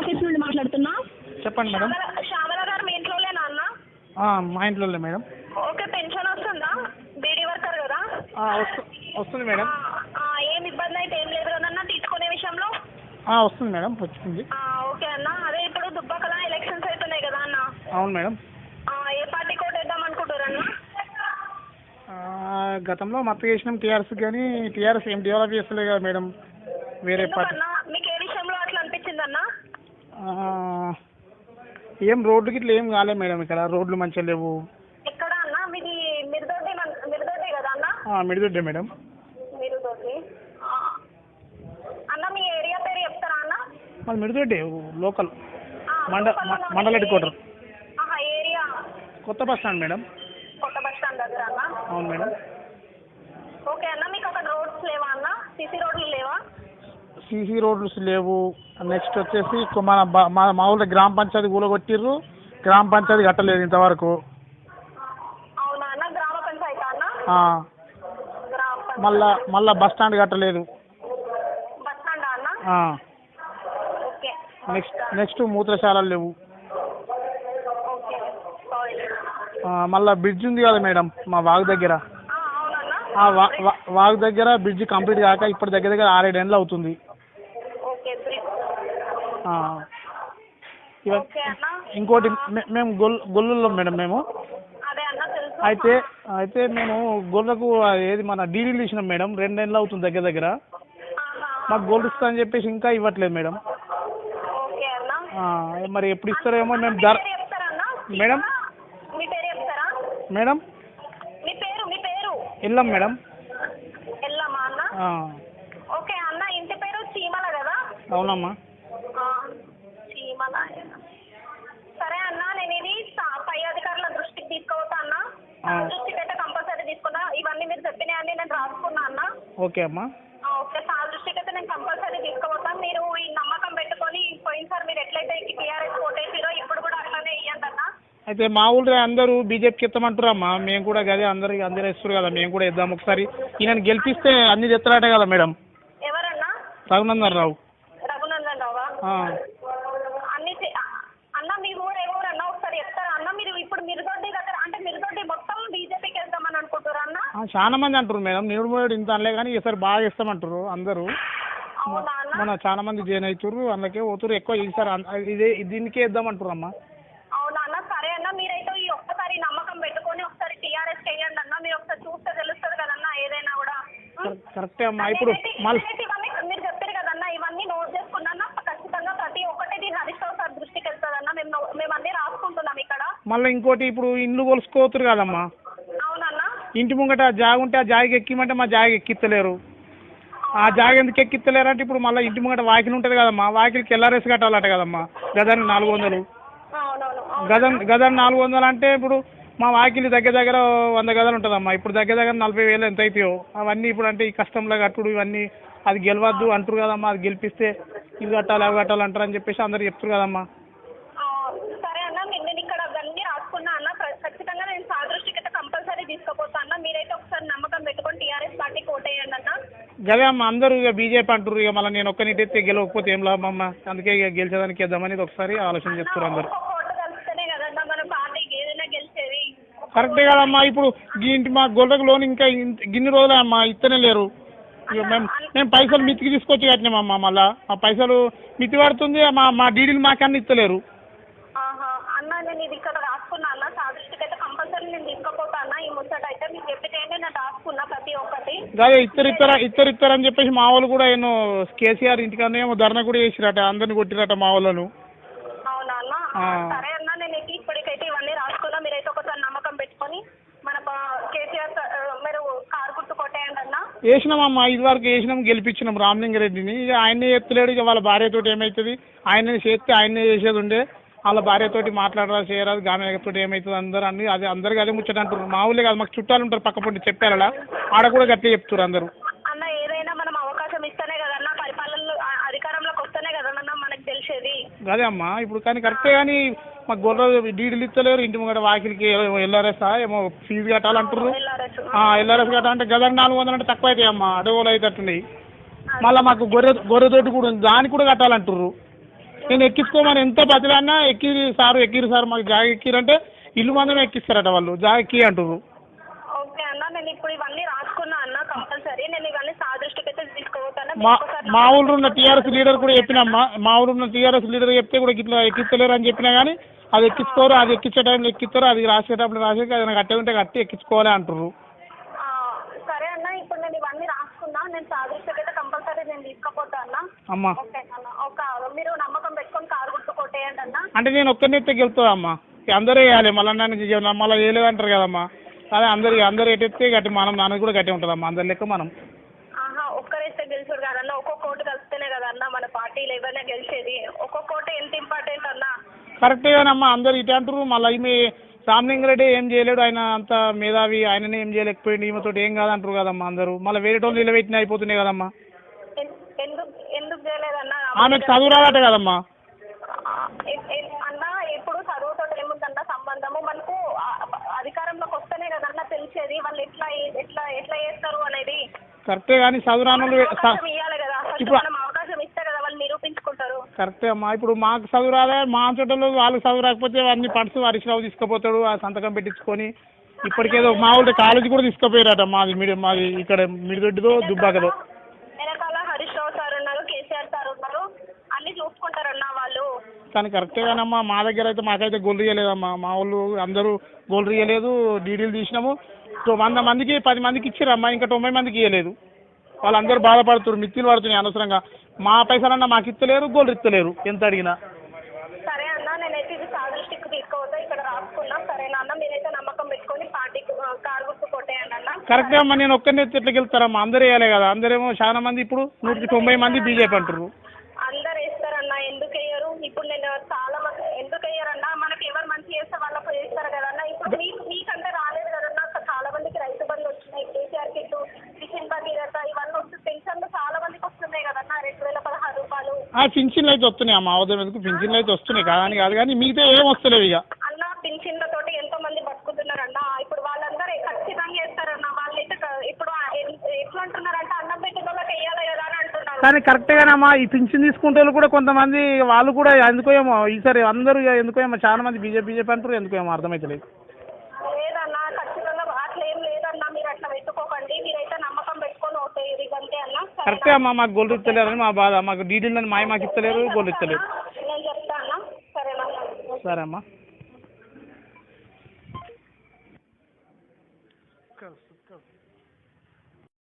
Office నుండి మాట్లాడుతున్నా. చెప్పండి మేడం. శ్యామల గారు మీ ఇంట్లోనేనా అన్న? మా ఇంట్లోనే మేడం. ఓకే, పెన్షన్ వస్తుందా? బీడీ వర్కర్ కదా? వస్తుంది మేడం. ఏం ఇబ్బంది అయితే ఏం లేదు కదన్నా తీసుకునే విషయంలో? వస్తుంది మేడం, వచ్చింది. ఓకే అన్న, అదే ఇప్పుడు దుబ్బాకలా ఎలక్షన్స్ అవుతున్నాయి కదా అన్న? అవును మేడం. ఏ పార్టీ కోట్ వేద్దాం అనుకుంటారు అన్న? గతంలో మత్తు చేసినాం టీఆర్ఎస్, కానీ టీఆర్ఎస్ ఏం డెవలప్ చేస్తలేదు కదా మేడం. వేరే పార్టీ. మీకు ఏ విషయంలో అట్లా అనిపించింది అన్న? ఏం రోడ్లు గిట్ల ఏం కాలేదు మేడం, ఇక్కడ రోడ్లు మంచిగా లేవు. ఎక్కడ అన్న మీది? మిరుదొడ్డి కదా అన్న? మిడిదొడ్డే మేడం. మిరుదొడ్డి అన్న. మీ ఏరియా పేరు చెప్తారా అన్న? మళ్ళీ మిడిదొడ్డే లోకల్ మండల హెడ్ క్వార్టర్. ఏరియా కొత్త బస్ స్టాండ్ మేడం. కొత్త బస్ స్టాండ్ దగ్గర అన్న? అవును మేడం. ఓకే అన్న, మీకు అక్కడ రోడ్స్ లేవా అన్న? సీసీ రోడ్లు లేవా? సీసీ రోడ్స్ లేవు. నెక్స్ట్ వచ్చేసి మా ఊళ్ళో గ్రామ పంచాయతీ కూలగొట్టిర్రు, గ్రామ పంచాయతీ కట్టలేదు ఇంతవరకు. అవునా అన్న? గ్రామ పంచాయతీ అన్న? మళ్ళా బస్ స్టాండ్ కట్టలేదు. బస్ స్టాండ్ అన్న? ఓకే. నెక్స్ట్ మూత్రశాలలు లేవు. Okay, sorry. మళ్ళా బ్రిడ్జ్ ఉంది కదా మేడం మా వాగు దగ్గర. వాగు దగ్గర బ్రిడ్జ్ కంప్లీట్ కాక ఇప్పుడు దగ్గర 6-7 ఏళ్ళు అవుతుంది. ఇంకోటి మేము గొల్లులో మేడం మేము. అయితే మేము గొర్రెలకు ఏది మన డీడీలు ఇచ్చినాం మేడం. 2 ఏళ్ళు అవుతుంది దగ్గర. మాకు గొర్రెలు ఇస్తా అని చెప్పేసి ఇంకా ఇవ్వట్లేదు మేడం. మరి ఎప్పుడు ఇస్తారేమో మేము మేడం. మేడం వెళ్ళాం మేడం. ఓకే అన్న, ఇంటి పేరు చీమల కదా? అవునమ్మా. చీమల. సరే అన్న, నేను ఇది పై అధికారుల దృష్టికి తీసుకుపోతా అన్న. దృష్టికి అయితే కంపల్సరీ తీసుకున్నా. ఇవన్నీ మీరు చెప్పినవన్నీ నేను రాసుకున్నా అన్న. ఓకే అమ్మా. ఓకే, సార్ దృష్టికి అయితే నేను కంపల్సరీ తీసుకుపోతాను. మీరు ఈ నమ్మకం పెట్టుకొని పోయినసారి మీరు ఎట్లయితే టీఆర్ఎస్ ఓటేసిరో ఇప్పుడు కూడా అట్లానే ఇవ్వండి అన్న. అయితే మా ఊళ్ళో అందరూ బీజేపీకి ఇస్తామంటారమ్మా. మేము కూడా అదే అందరు ఇస్తారు కదా, మేము కూడా ఇద్దాం ఒకసారి. ఈయన గెలిపిస్తే అన్ని తెస్తారట కదా మేడం. ఎవరన్నా? రఘునందన్ రావు. రఘునందన్ రావా? అన్ని అన్న. మీ ఊరు ఏ ఊరు అన్న? ఒకసారి చెప్తారా అన్న? మీరు ఇప్పుడు మిరుదొడ్డి దగ్గర అంటే మిరుదొడ్డి మొత్తం బీజేపీకి వెళ్దామని అనుకుంటారు అన్న? చాలా మంది అంటారు మేడం. నిరుమూడు ఇంత అనలే కానీ ఈసారి బాగా ఇస్తామంటారు అందరూ. మన చాలా మంది జాయిన్ అవుతారు, అందుకే పోతురు ఎక్కువ. ఈసారి దీనికే ఇద్దామంటారు అమ్మా. అవునా అన్న? సరే అన్న, మీరైతే ఈ ఒక్కసారి నమ్మకం పెట్టుకొని ఒకసారి టీఆర్ఎస్ చేయండి అన్న. మీరు ఒకసారి చూస్తే తెలుస్తుంది కదన్నా ఏదైనా కూడా. కరెక్టే అమ్మా. ఇప్పుడు మీరు చెప్పారు కదన్నా, ఇవన్నీ నోట్ చేసుకున్నా ఖచ్చితంగా ప్రతి ఒక్కటి దీన్ని హరీష్ రావు సార్ దృష్టికి వెళ్తుంది అన్న. మేము అన్నీ రాసుకుంటున్నాం ఇక్కడ. మళ్ళీ ఇంకోటి ఇప్పుడు ఇండ్లు కొలుసుకోతురు కదమ్మా. అవునన్నా. ఇంటి ముంగట జాగ ఉంటే ఆ జాగ ఎక్కిమంటే మా జాగ ఎక్కిత్తలేరు. ఆ జాగ ఎందుకు ఎక్కిత్తలేరు అంటే ఇప్పుడు మళ్ళీ ఇంటి ముంగట వాకిలి ఉంటుంది కదమ్మా, వాకిలికి ఎల్ఆర్ఎస్ కట్టాలట కదమ్మా. గదానికి 400. గదాన్ని 400 అంటే ఇప్పుడు మా వాకిలి దగ్గర 100 గదాలు ఉంటుందమ్మా. ఇప్పుడు దగ్గర 40,000 ఎంత అవుతాయో అవన్నీ ఇప్పుడు అంటే ఈ కష్టంలో కట్టుడు ఇవన్నీ అది గెలవద్దు అంటారు కదమ్మా. అది గెలిపిస్తే ఇవి కట్టాలి అవి కట్టాలి అంటారు అని చెప్పేసి అందరు చెప్తారు కదమ్మా. సరే అన్న, నేను ఇక్కడ అవన్నీ రాసుకున్నా అన్న. ఖచ్చితంగా నేను సార్ దృష్టికి అయితే కంపల్సరీ తీసుకుపోతా అన్న. మీరైతే ఒకసారి నమ్మకం పెట్టుకొని టీఆర్ఎస్ పార్టీకి ఓటేయండి అన్న. గదే అమ్మ, అందరూ ఇక బీజేపీ అంటారు. ఇక మళ్ళీ నేను ఒక్కనిటైతే గెలవకపోతే ఏం లాభమ్మా. అందుకే ఇక గెలిచేదానికి ఇద్దామని ఒకసారి ఆలోచన చేస్తారు అందరు. కరెక్టే కదమ్మా. ఇప్పుడు ఇంటి మా గొర్రెకు లోన్ ఇంకా గిన్ని రోజులే అమ్మా ఇస్తనే లేరు. ఇక మేము పైసలు మితికి తీసుకొచ్చి కట్టినామమ్మా. మళ్ళీ ఆ పైసలు మితి పడుతుంది. మా డీడీలు మాకన్నా ఇస్తలేరు. అన్న, నేను ఇది ఇక్కడ రాసుకున్నా అన్న. సార్ దృష్టికి అయితే కంపల్సరీ నేను తీసుకుపోతా అన్న. ఈ ముచ్చట అయితే మీకు చెప్పితే నేను రాసుకున్నా ప్రతి ఒక్కటి. అదే ఇత్తరు చెప్పేసి మా వాళ్ళు కూడా ఏమో కేసీఆర్ ఇంటికన్నా ఏమో ధర్నా కూడా చేసిరట, అందరిని కొట్టిరట మా వాళ్ళను. అవునా అన్న? సరే అన్న, నేను ఇప్పటికైతే ఇవన్నీ రాసుకున్నా. మీరైతే ఒకసారి నమ్మకం పెట్టుకొని మన కేసీఆర్ మీరు కారు గుర్తు కొట్టేయండి అన్న. వేసినామమ్మా, ఇది వరకు వేసినాం, గెలిపించినాం రామలింగారెడ్డిని. ఇక ఆయనే ఎత్తలేడు. ఇక వాళ్ళ భార్యతోటి ఏమవుతుంది, ఆయనే చేస్తే ఆయనే చేసేది ఉండే. వాళ్ళ భార్యతోటి మాట్లాడరా చేయరాదు, గామెతో ఏమవుతుంది అందరూ అన్ని అదే అందరికి అదే ముచ్చట అంటారు. మా ఊళ్ళే కాదు, మాకు చుట్టాలు ఉంటారు పక్క పొంటి చెప్పారా ఆడ కూడా గట్టిగా చెప్తారు అందరూ. అన్న, ఏదైనా మనం అవకాశం ఇస్తేనే కదన్నా, పరిపాలనలో అధికారంలోకి వస్తేనే కదన్నా మనకు తెలిసేది. అదే అమ్మా. ఇప్పుడు కానీ కరెక్టే కానీ మాకు గొర్రెలు డీడీలు ఇస్తలేరు. ఇంటి ముంగట వాకిలికి ఎల్ఆర్ఎస్ ఏమో ఫీజు కట్టాలంటారు. ఎల్ఆర్ఎస్ కట్టాలంటే గదానికి 400 అంటే తక్కువ అవుతాయి అమ్మా. అడవులు అవుతట్టున్నాయి. మళ్ళీ మాకు గొర్రెతోటి కూడా ఉంది, దానికి కూడా కట్టాలంటారు. నేను ఎక్కించుకోమని ఎంత బతిలాడినా ఎక్కిరు సార్ మాకు జాగ ఎక్కిరంటే ఇల్లు మందమే ఎక్కిస్తారట వాళ్ళు జాగ ఎక్కి అంటారు. ఓకే అన్న, నేను ఇప్పుడు ఇవన్నీ రాసుకున్నా అన్న, కంపల్సరీ నేను ఇవన్నీ సార్ దృష్టికి అయితే తీసుకుపోతాను. మా ఊళ్ళో ఉన్న టీఆర్ఎస్ లీడర్ కూడా చెప్పినమ్మా, మా ఊళ్ళో ఉన్న టీఆర్ఎస్ లీడర్ చెప్తే కూడా ఇట్లా ఎక్కించలేరు అని చెప్పినా కానీ అది ఎక్కించుకోరు, అది ఎక్కించే టైంలో ఎక్కిస్తారు, అది రాసేటప్పుడు రాసేకి అది కట్టే ఉంటే కట్టి ఎక్కించుకోవాలి అంటారు. సరే అన్న, ఇప్పుడు నేను ఇవన్నీ రాసుకున్నా, నేను సార్ దృష్టికి అయితే కంపల్సరీ నేను తీసుకుపోతా అన్న. అమ్మా ఓకే అన్న, మీరు నమ్మకం పెట్టుకొని కారు గుర్తు కొట్టేయండి అన్న. అంటే నేను ఒక్కరిని ఎత్తే గెలుతుందమ్మా, అందరూ వేయాలి మళ్ళీ మళ్ళీ వేయలేదు అంటారు కదమ్మా. అదే అందరు ఎట్టెత్తే గట్టి మనం నాన్నది కూడా గట్టి ఉంటుందమ్మా, అందరి లెక్క మనం. ఒక్కరైతే గెలిచాడు కదన్న, ఒక్కొక్క ఓటు కలిస్తేనే కదన్న మన పార్టీలు ఎవరైనా గెలిచేది. ఒక్కొక్క ఓటు ఎంత ఇంపార్టెంట్ అన్న. కరెక్టేగానమ్మా, అందరు ఇటు అంటారు. మళ్ళీ ఈమె రామలింగారెడ్డి ఏం చేయలేడు, ఆయన అంత మేధావి, ఆయననే ఏం చేయలేకపోయింది, ఈమెతో ఏం కాదంటారు కదమ్మా అందరూ. మళ్ళీ వేరే టోళ్ళు నిలబెట్టిన అయిపోతున్నాయి కదమ్మా. ఎందుకు చేయలేదన్న? ఆమెకు చదువు రాదట కదమ్మా అన్న. ఇప్పుడు చదువుతో ఏముందన్న సంబంధము, మనకు అధికారంలోకి వస్తేనే కదన్న తెలిసేది వాళ్ళు ఎట్లా ఎట్లా ఎట్లా చేస్తారు అనేది. కరెక్టే కానీ చదువు రాను ఇవ్వాలి కదా, ఇప్పుడు మనం అవకాశం ఇస్తే కదా వాళ్ళు నిరూపించుకుంటారు. కరెక్టే అమ్మా, ఇప్పుడు మాకు చదువు రాలే, మా చుట్టూ వాళ్ళకి చదువు రాకపోతే అన్ని పర్సు హరీష్రావు తీసుకుపోతాడు, ఆ సంతకం పెట్టించుకొని. ఇప్పటికేదో మా ఊళ్ళో కాలేజీ కూడా తీసుకుపోయారట, మాది ఇక్కడ మిడిదొడ్డిదో దుబ్బాకదో. వెనకాల హరీష్ రావు సార్ ఉన్నారు, కేసీఆర్ సార్ ఉన్నారు, అన్ని చూసుకుంటారన్న వాళ్ళు. కానీ కరెక్టేగానమ్మా, మా దగ్గర అయితే మాకైతే గోల్ ఇయ్యలేదమ్మా, మా వాళ్ళు అందరూ గోల్ ఇయ్యలేదు, డీడీలు తీసినాము. 100 మందికి 10 మందికి ఇచ్చిరమ్మా, ఇంకా 90 మందికి ఇవ్వలేదు. వాళ్ళందరూ బాధపడుతున్నారు, మిత్తిలు పడుతున్నాయి అనవసరంగా. మా పైసలన్నా మాకు ఇస్తలేరు, గోల్ ఇస్తలేరు ఎంత అడిగినా. సరే అన్న, నేనైతే ఇది సార్ దృష్టికి తీసుకోవద్దా, ఇక్కడ రాసుకున్నాం. సరేనా అన్న, మీరైతే నమ్మకం పెట్టుకొని పార్టీకి కారు గుర్తు కొట్టేయండి అన్న. కరెక్టే అమ్మా, నేను ఒక్కరిని ఎట్లా గెలుస్తారమ్మా, అందరూ వేయాలి కదా. అందరేమో చాలా మంది ఇప్పుడు 190 మంది బీజేపీ అంటారు. అందరు వేస్తారన్న, ఎందుకు వేయరు? ఇప్పుడు నేను చాలా మంది ఎందుకు వేయరన్నా, మనకి ఎవరు మంచి చేస్తే వాళ్ళకు వేస్తారు కదన్న. ఇప్పుడు మీకంటే రాలేదు కదన్నా, చాలా మందికి రైతు బంధు వచ్చినాయి, కేసీఆర్ కిట్టు, కిషన్ భగీరథ ఇవన్నీ వస్తుంది, పెన్షన్లు చాలా మందికి వస్తున్నాయి కదన్నా, 2016 రూపాయలు. పింఛన్లు అయితే వస్తున్నాయి అమ్మా, అవసరం ఎందుకు, పింఛన్లు అయితే వస్తున్నాయి కాదని కాదు, కానీ మిగతా ఏం వస్తలేవు ఇక అన్న. పింఛన్లతోటి ఎంతో మంది బతుకుతున్నారన్న, ఇప్పుడు వాళ్ళందరూ ఖచ్చితంగా వేస్తారన్న. వాళ్ళైతే ఇప్పుడు ఎట్లా అంటున్నారంటే అన్నం పెట్టిన వాళ్ళకి వేయాలి కదా అని అంటున్నారు. కానీ కరెక్టేగానమ్మా, ఈ పింఛన్ తీసుకుంటే వాళ్ళు కూడా కొంతమంది వాళ్ళు కూడా ఎందుకో ఏమో ఈసారి అందరూ ఎందుకో ఏమో చాలా మంది బీజేపీ అంటారు, ఎందుకో ఏమో అర్థమైతలేదు. లేదన్నా, ఖచ్చితంగా అట్లా ఏం లేదన్నా, మీరు అట్లా పెట్టుకోకండి, మీరైతే నమ్మకం పెట్టుకొని ఓటేది అంతే అన్న. కరెక్టే అమ్మా, మాకు గోల్డ్ ఇస్తలేరని మా బాధ, మాకు డీడీలు మాకు ఇస్తలేరు, గోల్డ్ ఇస్తలేరు. నేను చెప్తా అన్న, సరేనా? సరే అమ్మా.